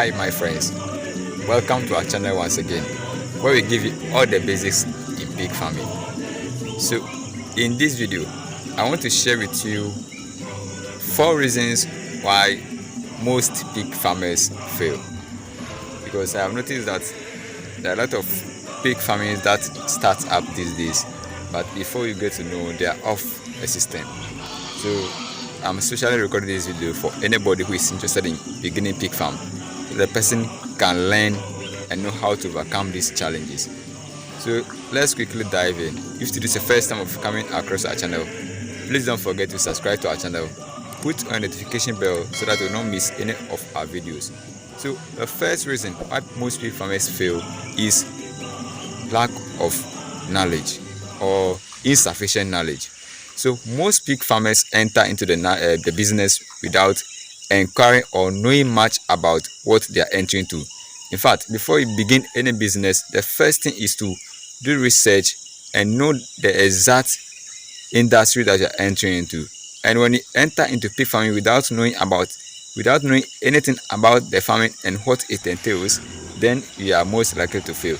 Hi my friends, welcome to our channel once again, where we give you all the basics in pig farming. So in this video, I want to share with you 4 reasons why most pig farmers fail. Because I have noticed that there are a lot of pig farming that start up these days, but before you get to know, they are off the system. So I'm especially recording this video for anybody who is interested in beginning pig farm, so the person can learn and know how to overcome these challenges. So let's quickly dive in. If this is the first time of coming across our channel, please don't forget to subscribe to our channel, put on notification bell so that you will not miss any of our videos. So the first reason why most pig farmers fail is lack of knowledge or insufficient knowledge. So most pig farmers enter into the business without inquiring or knowing much about what they are entering into. In fact, before you begin any business, the first thing is to do research and know the exact industry that you are entering into. And when you enter into pig farming without knowing anything about the farming and what it entails, then you are most likely to fail.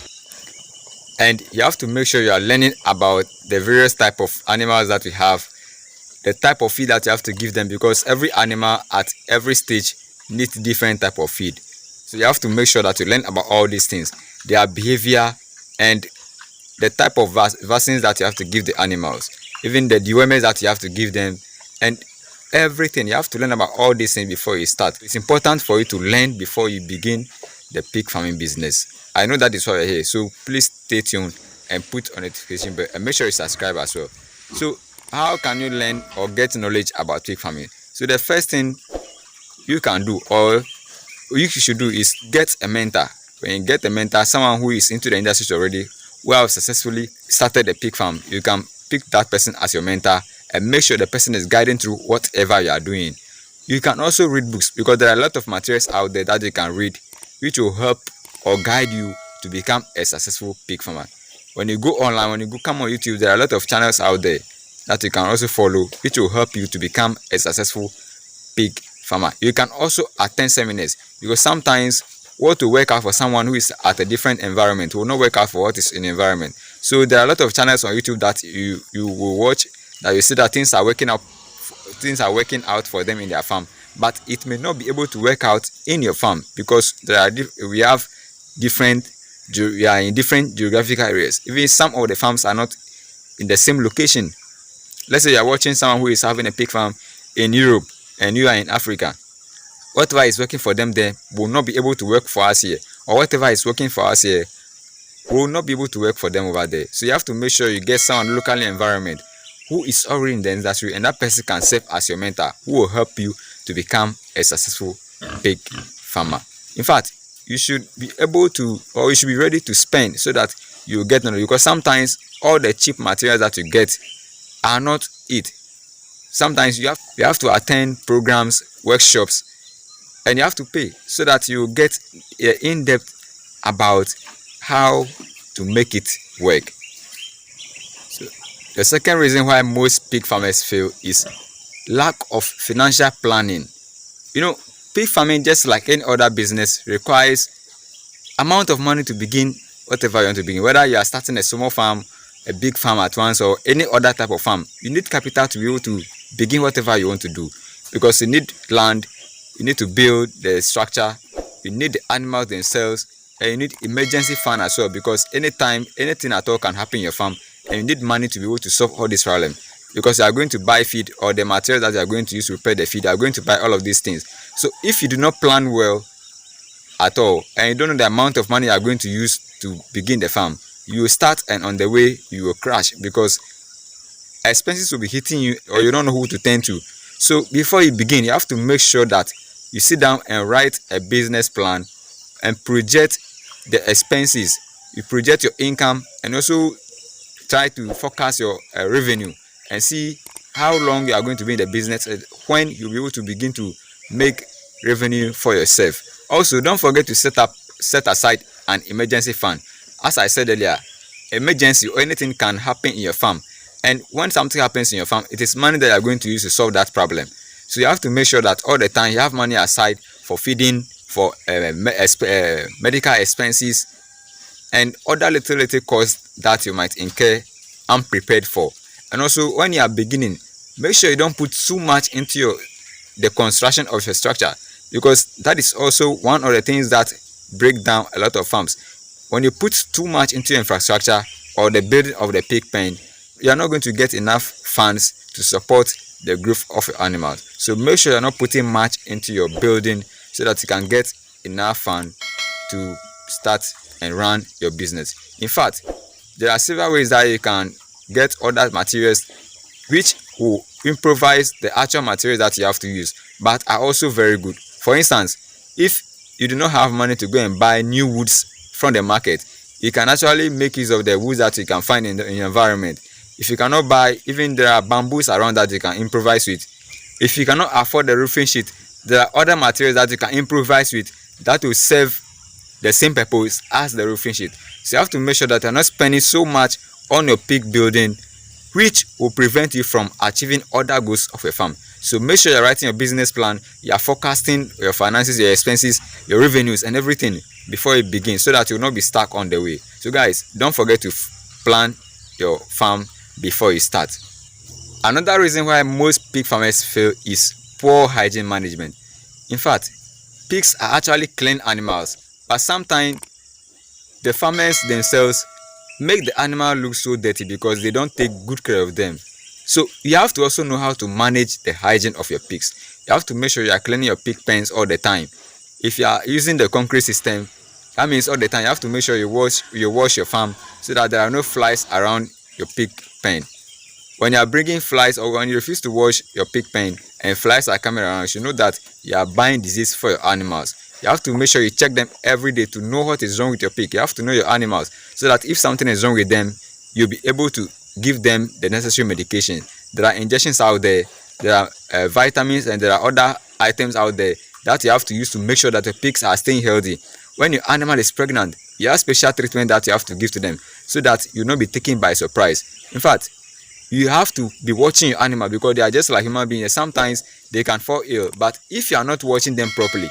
And you have to make sure you are learning about the various type of animals that we have, the type of feed that you have to give them, because every animal at every stage needs different type of feed. So you have to make sure that you learn about all these things, their behavior and the type of vaccines that you have to give the animals, even the dewormers that you have to give them, and everything. You have to learn about all these things before you start. It's important for you to learn before you begin the pig farming business. I know that is why we're here, so please stay tuned and put on notification bell and make sure you subscribe as well. So how can you learn or get knowledge about pig farming? So the first thing you can do or you should do is get a mentor. When you get a mentor, someone who is into the industry already, who have successfully started a pig farm, you can pick that person as your mentor and make sure the person is guiding through whatever you are doing. You can also read books, because there are a lot of materials out there that you can read which will help or guide you to become a successful pig farmer. When you go online, when you come on YouTube, there are a lot of channels out there that you can also follow, which will help you to become a successful pig farmer. You can also attend seminars, because sometimes what will work out for someone who is at a different environment will not work out for what is in the environment. So there are a lot of channels on YouTube that you will watch, that you see that things are working out for them in their farm, but it may not be able to work out in your farm, because we are in different geographical areas. Even some of the farms are not in the same location. Let's say you are watching someone who is having a pig farm in Europe and you are in Africa. Whatever is working for them there will not be able to work for us here, or whatever is working for us here will not be able to work for them over there. So you have to make sure you get someone locally environment who is already in the industry, and that person can serve as your mentor, who will help you to become a successful pig farmer. In fact, you should be able to, or you should be ready to spend so that you get knowledge, because sometimes all the cheap materials that you get are not it. Sometimes you have to attend programs, workshops, and you have to pay so that you get in-depth about how to make it work. So the second reason why most pig farmers fail is lack of financial planning. Pig farming, just like any other business, requires amount of money to begin whatever you want to begin. Whether you are starting a small farm, a big farm at once, or any other type of farm, you need capital to be able to begin whatever you want to do, because you need land, you need to build the structure, you need the animals themselves, and you need emergency fund as well, because anytime anything at all can happen in your farm, and you need money to be able to solve all this problem, because you are going to buy feed, or the materials that you are going to use to prepare the feed, you are going to buy all of these things. So if you do not plan well at all, and you don't know the amount of money you are going to use to begin the farm, you will start, and on the way you will crash, because expenses will be hitting you, or you don't know who to turn to. So before you begin, you have to make sure that you sit down and write a business plan and project the expenses. You project your income, and also try to forecast your revenue and see how long you are going to be in the business and when you'll be able to begin to make revenue for yourself. Also, don't forget to set aside an emergency fund. As I said earlier, emergency or anything can happen in your farm, and when something happens in your farm, it is money that you are going to use to solve that problem. So you have to make sure that all the time you have money aside for feeding, for medical expenses and other little costs that you might incur unprepared for. And also, when you are beginning, make sure you don't put too much into the construction of your structure, because that is also one of the things that break down a lot of farms. When you put too much into your infrastructure or the building of the pig pen, you are not going to get enough funds to support the growth of your animals. So make sure you're not putting much into your building so that you can get enough funds to start and run your business. In fact, there are several ways that you can get other materials which will improvise the actual materials that you have to use, but are also very good. For instance, if you do not have money to go and buy new woods from the market, you can actually make use of the woods that you can find in your environment. If you cannot buy, even there are bamboos around that you can improvise with. If you cannot afford the roofing sheet, there are other materials that you can improvise with that will serve the same purpose as the roofing sheet. So you have to make sure that you're not spending so much on your pig building, which will prevent you from achieving other goals of your farm. So make sure you're writing your business plan, you're forecasting your finances, your expenses, your revenues and everything before you begin, so that you'll not be stuck on the way. So guys, don't forget to plan your farm before you start. Another reason why most pig farmers fail is poor hygiene management. In fact, pigs are actually clean animals, but sometimes the farmers themselves make the animal look so dirty because they don't take good care of them. So you have to also know how to manage the hygiene of your pigs. You have to make sure you are cleaning your pig pens all the time. If you are using the concrete system, that means all the time you have to make sure you wash your farm so that there are no flies around your pig pen. When you are bringing flies, or when you refuse to wash your pig pen and flies are coming around, you should know that you are buying disease for your animals. You have to make sure you check them every day to know what is wrong with your pig. You have to know your animals so that if something is wrong with them, you'll be able to give them the necessary medication. There are injections out there, there are vitamins, and there are other items out there that you have to use to make sure that the pigs are staying healthy. When your animal is pregnant, you have special treatment that you have to give to them so that you'll not be taken by surprise. In fact, you have to be watching your animal because they are just like human beings. Sometimes they can fall ill, but if you are not watching them properly,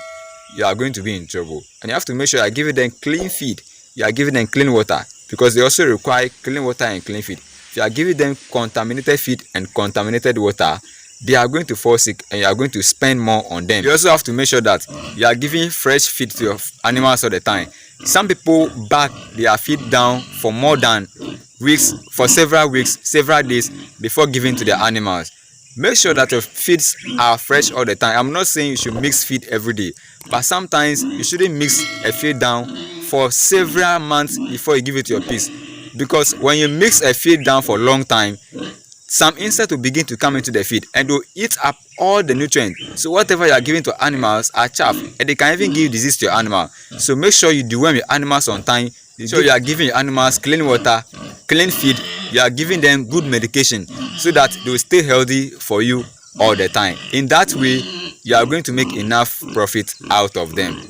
you are going to be in trouble. And you have to make sure you are giving them clean feed, you are giving them clean water, because they also require clean water and clean feed. If you are giving them contaminated feed and contaminated water, they are going to fall sick and you are going to spend more on them. You also have to make sure that you are giving fresh feed to your animals all the time. Some people back their feed down for more than weeks, for several weeks, several days before giving to their animals. Make sure that your feeds are fresh all the time. I'm not saying you should mix feed every day, but sometimes you shouldn't mix a feed down for several months before you give it to your pigs, because when you mix a feed down for a long time, some insects will begin to come into the feed and will eat up all the nutrients. So whatever you are giving to animals are chaff, and they can even give disease to your animal. So make sure you deworm your animals on time. So you are giving your animals clean water, clean feed, you are giving them good medication so that they will stay healthy for you all the time. In that way, you are going to make enough profit out of them.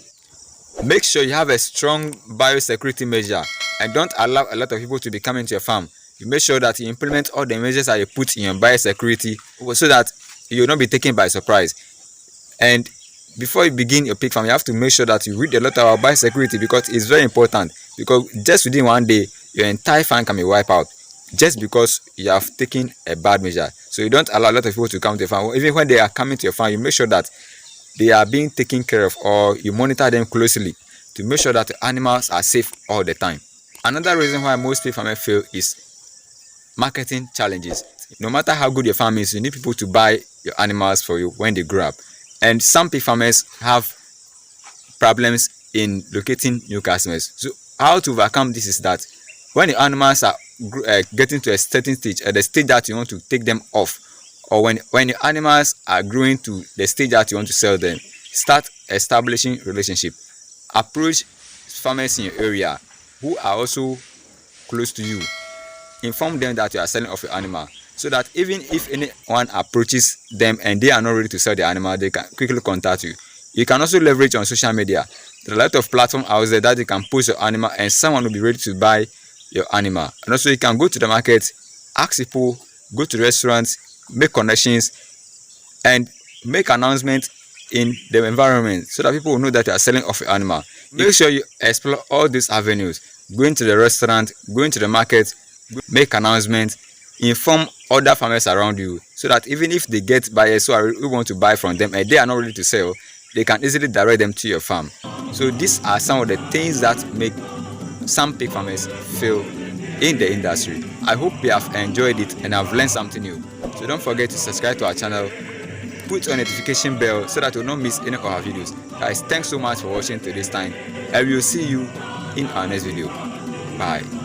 Make sure you have a strong biosecurity measure and don't allow a lot of people to be coming to your farm. You make sure that you implement all the measures that you put in your biosecurity so that you will not be taken by surprise. And before you begin your pig farm, you have to make sure that you read a lot about biosecurity, because it's very important. Because just within one day, your entire farm can be wiped out just because you have taken a bad measure. So you don't allow a lot of people to come to your farm. Even when they are coming to your farm, you make sure that they are being taken care of, or you monitor them closely to make sure that the animals are safe all the time. Another reason why most pig farmers fail is marketing challenges. No matter how good your farm is, you need people to buy your animals for you when they grow up. And some pig farmers have problems in locating new customers. So how to overcome this is that when the animals are getting to a certain stage, at the stage that you want to take them off, or when the animals are growing to the stage that you want to sell them, start establishing relationship. Approach farmers in your area who are also close to you. Inform them that you are selling off your animal, so that even if anyone approaches them and they are not ready to sell the animal, they can quickly contact you. You can also leverage on social media. There are a lot of platforms out there that you can post your animal and someone will be ready to buy your animal. And also you can go to the market, ask people, go to restaurants, make connections, and make announcements in the environment so that people will know that you are selling off your animal. Make sure you explore all these avenues. Going to the restaurant, going to the market, make announcements, inform other farmers around you so that even if they get buyers who want to buy from them and they are not ready to sell, they can easily direct them to your farm. So these are some of the things that make some pig farmers fail in the industry. I hope you have enjoyed it and have learned something new. So don't forget to subscribe to our channel, put on notification bell so that you will not miss any of our videos. Guys, thanks so much for watching till this time, and we will see you in our next video. Bye.